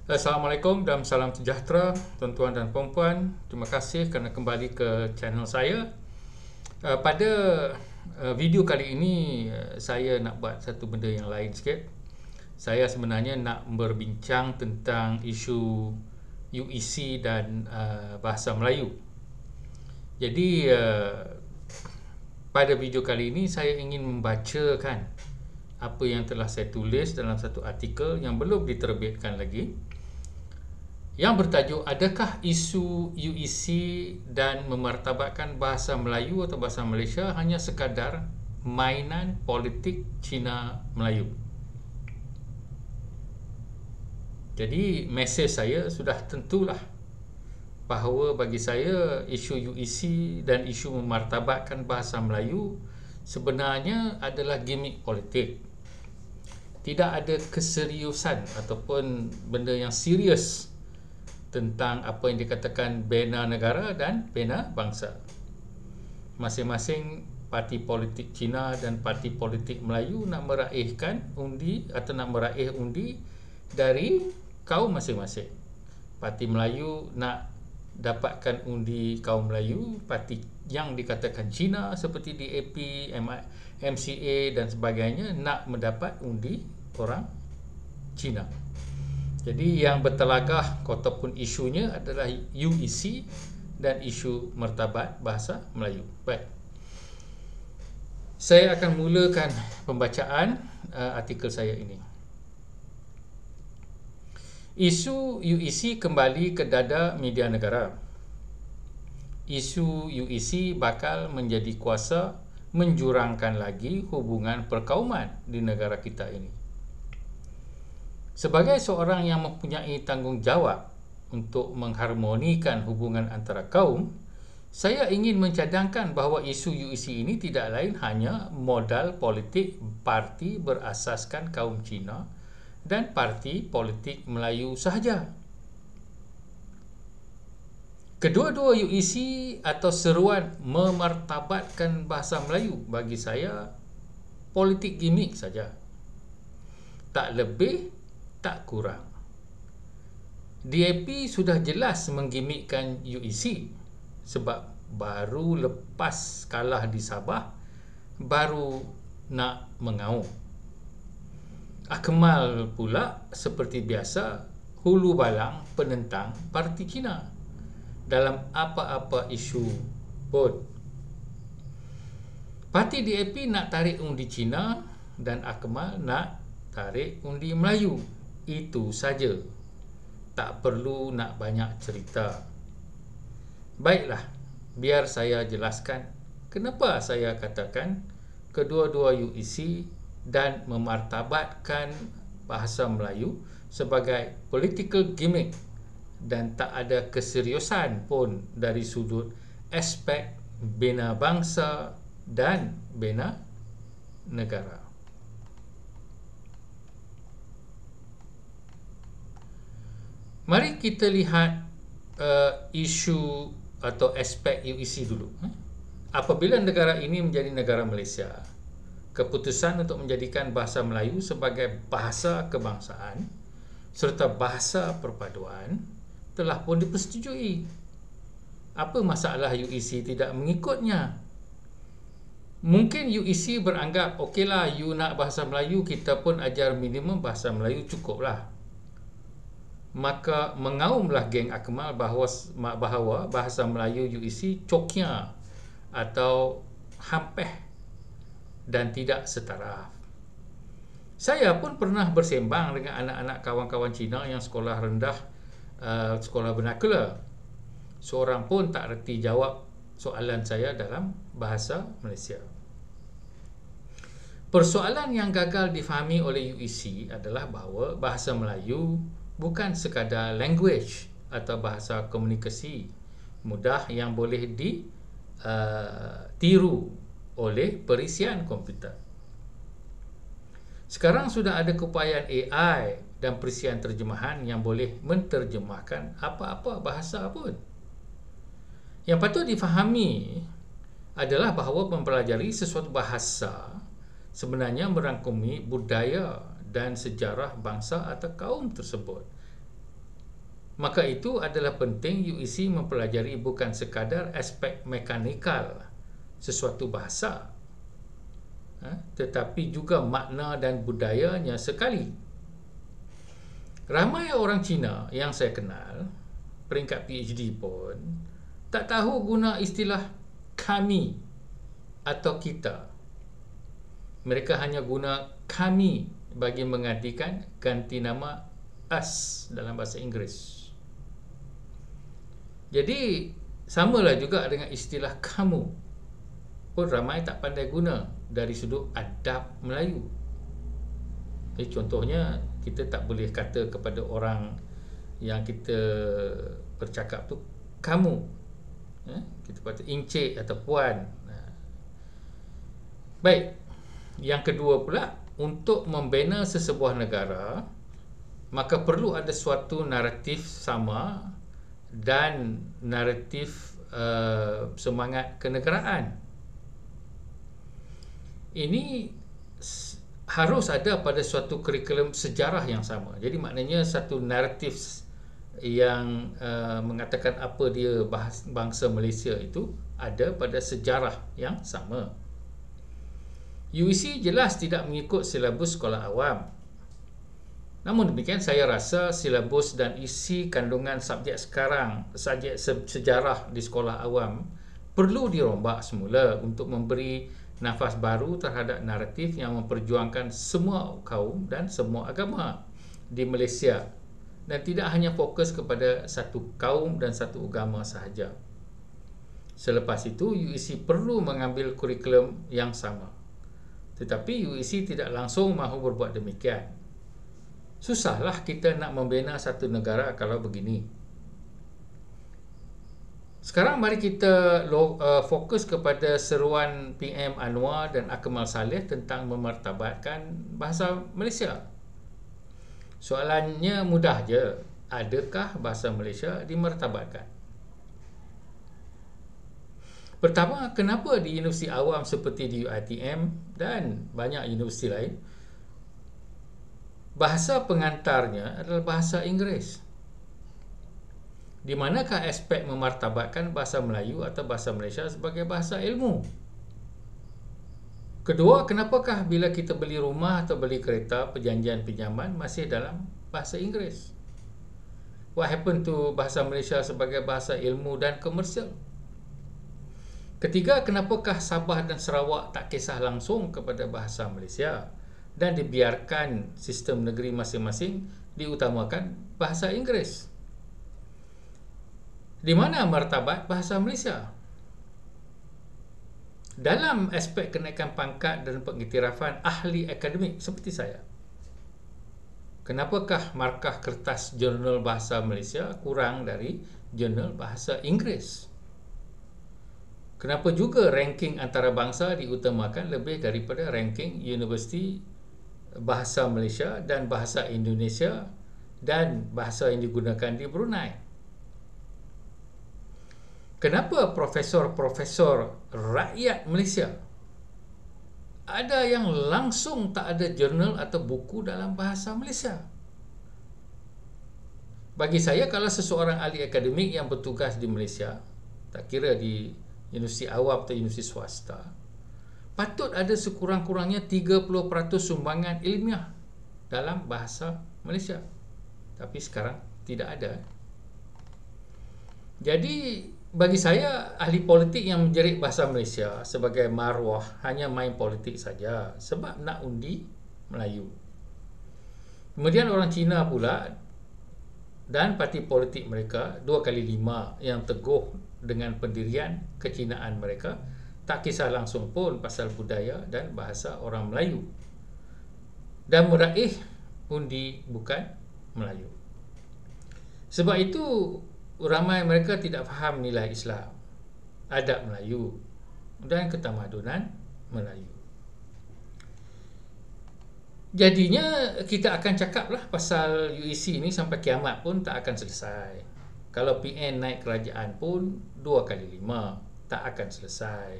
Assalamualaikum dan salam sejahtera tuan-tuan dan puan-puan. Terima kasih kerana kembali ke channel saya. Pada video kali ini saya nak buat satu benda yang lain sikit. Saya sebenarnya nak berbincang tentang isu UEC dan bahasa Melayu. Jadi pada video kali ini saya ingin membacakan apa yang telah saya tulis dalam satu artikel yang belum diterbitkan lagi, yang bertajuk adakah isu UEC dan memartabatkan bahasa Melayu atau bahasa Malaysia hanya sekadar mainan politik Cina Melayu. Jadi mesej saya sudah tentulah bahawa bagi saya isu UEC dan isu memartabatkan bahasa Melayu sebenarnya adalah gimmick politik. Tidak ada keseriusan ataupun benda yang serius tentang apa yang dikatakan bina negara dan bina bangsa. Masing-masing parti politik Cina dan parti politik Melayu nak meraihkan undi atau nak meraih undi dari kaum masing-masing. Parti Melayu nak dapatkan undi kaum Melayu, parti yang dikatakan Cina seperti DAP, MCA dan sebagainya nak mendapat undi orang Cina. Jadi yang bertelagah ataupun isunya adalah UEC dan isu martabat bahasa Melayu. Baik. Saya akan mulakan pembacaan artikel saya ini. Isu UEC kembali ke dada media negara. Isu UEC bakal menjadi kuasa menjurangkan lagi hubungan perkauman di negara kita ini. Sebagai seorang yang mempunyai tanggungjawab untuk mengharmonikan hubungan antara kaum, saya ingin mencadangkan bahawa isu UEC ini tidak lain hanya modal politik parti berasaskan kaum Cina dan parti politik Melayu sahaja. Kedua-dua UEC atau seruan memartabatkan bahasa Melayu bagi saya politik gimmick saja. Tak lebih, tak kurang. DAP sudah jelas menggimikkan UEC sebab baru lepas kalah di Sabah baru nak mengaum. Akmal pula seperti biasa hulu balang penentang parti Cina dalam apa-apa isu pun. Parti DAP nak tarik undi Cina dan Akmal nak tarik undi Melayu. Itu saja. Tak perlu nak banyak cerita. Baiklah, biar saya jelaskan kenapa saya katakan kedua-dua UEC dan memartabatkan bahasa Melayu sebagai political gimmick dan tak ada keseriusan pun dari sudut aspek bina bangsa dan bina negara. Mari kita lihat isu atau aspek UEC dulu. Apabila negara ini menjadi negara Malaysia, keputusan untuk menjadikan bahasa Melayu sebagai bahasa kebangsaan serta bahasa perpaduan telah pun dipersetujui. Apa masalah UEC tidak mengikutnya? Mungkin UEC beranggap, okeylah, you nak bahasa Melayu, kita pun ajar minimum bahasa Melayu, cukuplah. Maka mengaumlah geng Akmal bahawa bahasa Melayu UEC coknya atau hampeh dan tidak setaraf. Saya pun pernah bersembang dengan anak-anak kawan-kawan Cina yang sekolah rendah, sekolah vernacular. Seorang pun tak reti jawab soalan saya dalam bahasa Malaysia. Persoalan yang gagal difahami oleh UEC adalah bahawa bahasa Melayu bukan sekadar language atau bahasa komunikasi mudah yang boleh ditiru oleh perisian komputer. Sekarang sudah ada keupayaan AI dan perisian terjemahan yang boleh menterjemahkan apa-apa bahasa pun. Yang patut difahami adalah bahawa mempelajari sesuatu bahasa sebenarnya merangkumi budaya dan sejarah bangsa atau kaum tersebut. Maka itu adalah penting UEC mempelajari bukan sekadar aspek mekanikal sesuatu bahasa, tetapi juga makna dan budayanya sekali. Ramai orang Cina yang saya kenal, peringkat PhD pun, tak tahu guna istilah kami atau kita. Mereka hanya guna kami bagi menggantikan ganti nama us dalam bahasa Inggeris. Jadi samalah juga dengan istilah kamu pun ramai tak pandai guna dari sudut adab Melayu. Contohnya, kita tak boleh kata kepada orang yang kita bercakap tu kamu, kita kata encik atau puan. Baik, yang kedua pula, untuk membina sesebuah negara, maka perlu ada suatu naratif sama dan naratif semangat kenegaraan. Ini harus ada pada suatu kurikulum sejarah yang sama. Jadi maknanya satu naratif yang mengatakan apa dia bangsa Malaysia itu ada pada sejarah yang sama. UEC jelas tidak mengikut silabus sekolah awam. Namun demikian, saya rasa silabus dan isi kandungan subjek sejarah di sekolah awam perlu dirombak semula untuk memberi nafas baru terhadap naratif yang memperjuangkan semua kaum dan semua agama di Malaysia, dan tidak hanya fokus kepada satu kaum dan satu agama sahaja. Selepas itu, UEC perlu mengambil kurikulum yang sama. Tetapi UEC tidak langsung mahu berbuat demikian. Susahlah kita nak membina satu negara kalau begini. Sekarang mari kita fokus kepada seruan PM Anwar dan Akmal Saleh tentang memartabatkan bahasa Malaysia. Soalannya mudah je. Adakah bahasa Malaysia dimartabatkan? Pertama, kenapa di universiti awam seperti di UiTM dan banyak universiti lain, bahasa pengantarnya adalah bahasa Inggeris? Di manakah aspek memartabatkan bahasa Melayu atau bahasa Malaysia sebagai bahasa ilmu? Kedua, kenapakah bila kita beli rumah atau beli kereta, perjanjian pinjaman masih dalam bahasa Inggeris? What happened to bahasa Malaysia sebagai bahasa ilmu dan komersial? Ketiga, kenapakah Sabah dan Sarawak tak kisah langsung kepada bahasa Malaysia dan dibiarkan sistem negeri masing-masing diutamakan bahasa Inggeris? Di mana martabat bahasa Malaysia? Dalam aspek kenaikan pangkat dan pengiktirafan ahli akademik seperti saya, kenapakah markah kertas jurnal bahasa Malaysia kurang dari jurnal bahasa Inggeris? Kenapa juga ranking antarabangsa diutamakan lebih daripada ranking Universiti Bahasa Malaysia dan Bahasa Indonesia dan bahasa yang digunakan di Brunei? Kenapa profesor-profesor rakyat Malaysia ada yang langsung tak ada jurnal atau buku dalam bahasa Malaysia? Bagi saya, kalau seseorang ahli akademik yang bertugas di Malaysia, tak kira di universiti awam atau universiti swasta, patut ada sekurang-kurangnya 30% sumbangan ilmiah dalam bahasa Malaysia. Tapi sekarang tidak ada. Jadi bagi saya, ahli politik yang menjerit bahasa Malaysia sebagai maruah hanya main politik saja sebab nak undi Melayu. Kemudian orang Cina pula dan parti politik mereka 2x5 yang teguh dengan pendirian kecinaan mereka tak kisah langsung pun pasal budaya dan bahasa orang Melayu dan meraih undi bukan Melayu. Sebab itu ramai mereka tidak faham nilai Islam, adab Melayu dan ketamadunan Melayu. Jadinya kita akan cakaplah pasal UEC ni sampai kiamat pun tak akan selesai. Kalau PN naik kerajaan pun 2x5 tak akan selesai.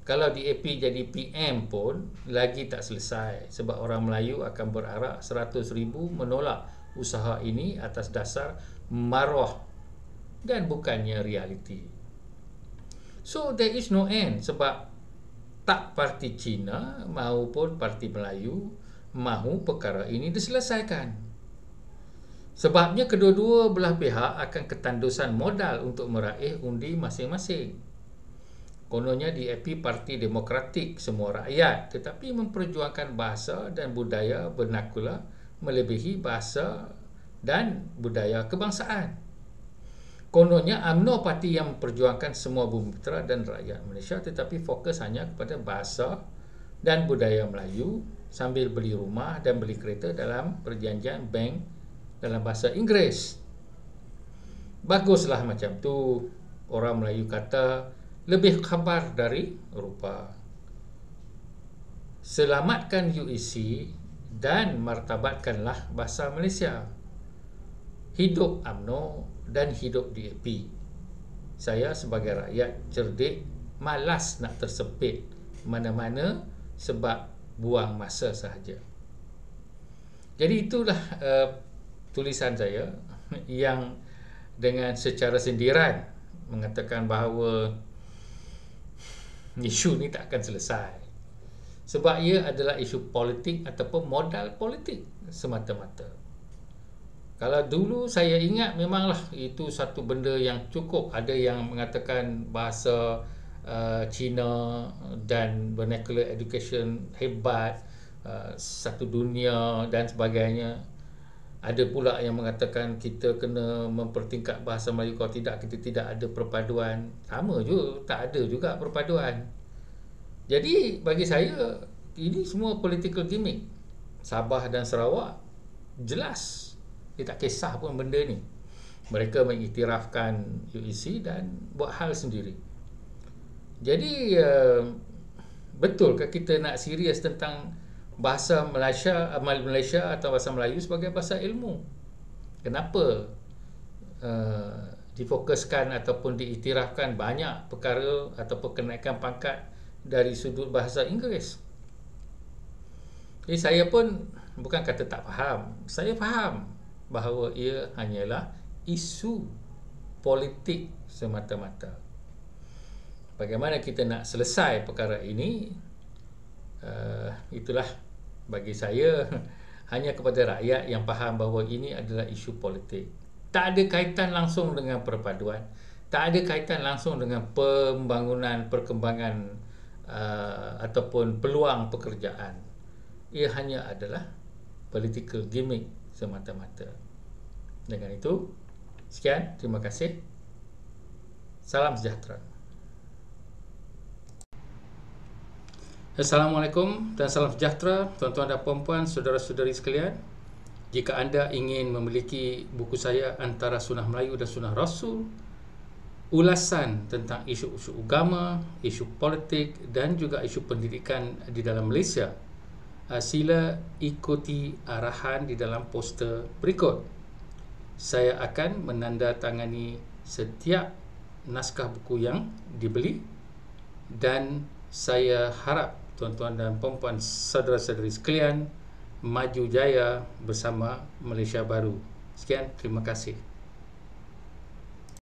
Kalau DAP jadi PM pun lagi tak selesai sebab orang Melayu akan berarak 100,000 menolak usaha ini atas dasar maruah dan bukannya realiti. So there is no end, sebab tak parti Cina maupun parti Melayu mahu perkara ini diselesaikan. Sebabnya kedua-dua belah pihak akan ketandusan modal untuk meraih undi masing-masing. Kononnya DAP Parti Demokratik Semua Rakyat, tetapi memperjuangkan bahasa dan budaya vernakular melebihi bahasa dan budaya kebangsaan. Kononnya UMNO parti yang memperjuangkan semua bumiputera dan rakyat Malaysia, tetapi fokus hanya kepada bahasa dan budaya Melayu sambil beli rumah dan beli kereta dalam perjanjian bank dalam bahasa Inggeris. Baguslah macam tu. Orang Melayu kata lebih khabar dari rupa. Selamatkan UEC dan martabatkanlah bahasa Malaysia. Hidup UMNO dan hidup DAP. Saya sebagai rakyat cerdik malas nak tersepit mana-mana sebab buang masa sahaja. Jadi itulah tulisan saya yang dengan secara sindiran mengatakan bahawa isu ni tak akan selesai sebab ia adalah isu politik ataupun modal politik semata-mata. Kalau dulu saya ingat memanglah itu satu benda yang cukup. Ada yang mengatakan bahasa Cina dan vernacular education hebat, satu dunia dan sebagainya. Ada pula yang mengatakan kita kena mempertingkat bahasa Melayu, kalau tidak kita tidak ada perpaduan. Sama juga, tak ada juga perpaduan. Jadi bagi saya ini semua political gimmick. Sabah dan Sarawak jelas dia tak kisah pun benda ni. Mereka mengiktirafkan UEC dan buat hal sendiri. Jadi betulkah kita nak serius tentang bahasa Malaysia atau bahasa Melayu sebagai bahasa ilmu? Kenapa difokuskan ataupun diiktirafkan banyak perkara ataupun kenaikan pangkat dari sudut bahasa Inggeris? Jadi saya pun bukan kata tak faham. Saya faham bahawa ia hanyalah isu politik semata-mata. Bagaimana kita nak selesai perkara ini, itulah bagi saya hanya kepada rakyat yang faham bahawa ini adalah isu politik. Tak ada kaitan langsung dengan perpaduan, tak ada kaitan langsung dengan pembangunan, perkembangan ataupun peluang pekerjaan. Ia hanya adalah political gimmick semata-mata. Dengan itu, sekian, terima kasih. Salam sejahtera. Assalamualaikum dan salam sejahtera tuan-tuan dan puan-puan, saudara-saudari sekalian. Jika anda ingin memiliki buku saya Antara Sunnah Melayu dan Sunnah Rasul, ulasan tentang isu-isu agama, isu politik dan juga isu pendidikan di dalam Malaysia, sila ikuti arahan di dalam poster berikut. Saya akan menandatangani setiap naskah buku yang dibeli dan saya harap tuan-tuan dan puan-puan, saudara-saudari sekalian, maju jaya bersama Malaysia Baru. Sekian, terima kasih.